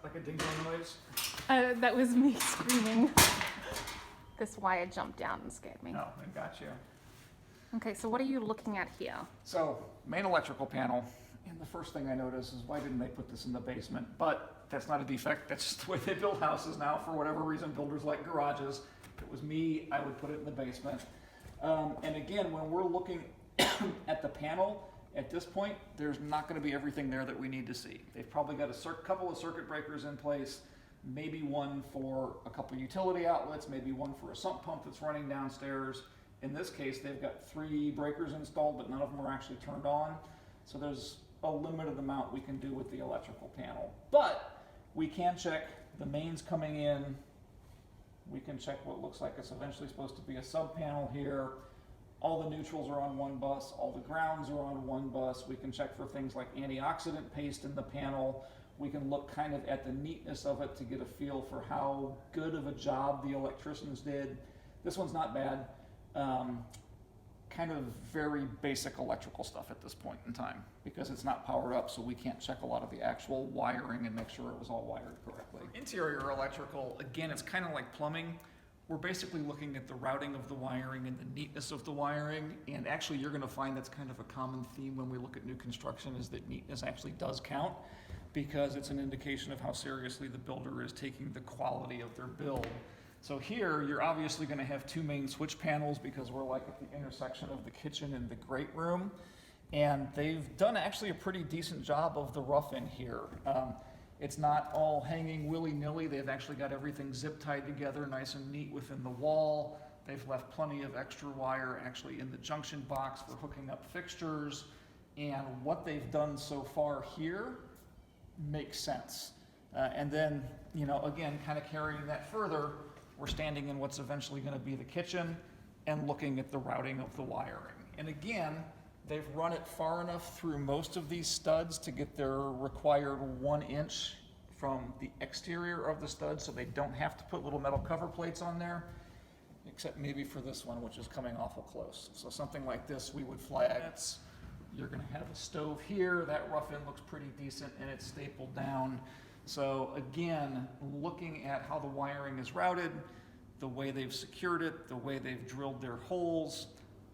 like a ding-dong noise? That was me screaming. This wire jumped down and scared me. No, I got you. Okay, so what are you looking at here? So, main electrical panel, and the first thing I notice is why didn't they put this in the basement? But that's not a defect, that's just the way they build houses now. For whatever reason, builders like garages. If it was me, I would put it in the basement. And again, when we're looking at the panel, at this point, there's not going to be everything there that we need to see. They've probably got a couple of circuit breakers in place, maybe one for a couple utility outlets, maybe one for a sump pump that's running downstairs. In this case, they've got 3 breakers installed, but none of them are actually turned on. So there's a limited amount we can do with the electrical panel. But we can check the mains coming in. We can check what looks like it's eventually supposed to be a sub panel here. All the neutrals are on one bus, all the grounds are on one bus. We can check for things like antioxidant paste in the panel. We can look kind of at the neatness of it to get a feel for how good of a job the electricians did. This one's not bad. Kind of very basic electrical stuff at this point in time because it's not powered up, so we can't check a lot of the actual wiring and make sure it was all wired correctly. Interior electrical, again, it's kind of like plumbing. We're basically looking at the routing of the wiring and the neatness of the wiring, and actually you're going to find that's kind of a common theme when we look at new construction is that neatness actually does count because it's an indication of how seriously the builder is taking the quality of their build. So here, you're obviously going to have 2 main switch panels because we're like at the intersection of the kitchen and the great room. And they've done actually a pretty decent job of the rough in here. It's not all hanging willy-nilly. They've actually got everything zip tied together nice and neat within the wall. They've left plenty of extra wire actually in the junction box for hooking up fixtures. And what they've done so far here makes sense. And then, you know, again, kind of carrying that further, we're standing in what's eventually going to be the kitchen and looking at the routing of the wiring. And again, they've run it far enough through most of these studs to get their required 1 inch from the exterior of the stud, so they don't have to put little metal cover plates on there, except maybe for this one, which is coming awful close. So something like this we would flag. You're going to have a stove here. That rough end looks pretty decent and it's stapled down. So again, looking at how the wiring is routed, the way they've secured it, the way they've drilled their holes,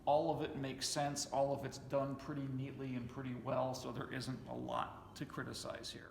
all of it makes sense. All of it's done pretty neatly and pretty well, so there isn't a lot to criticize here.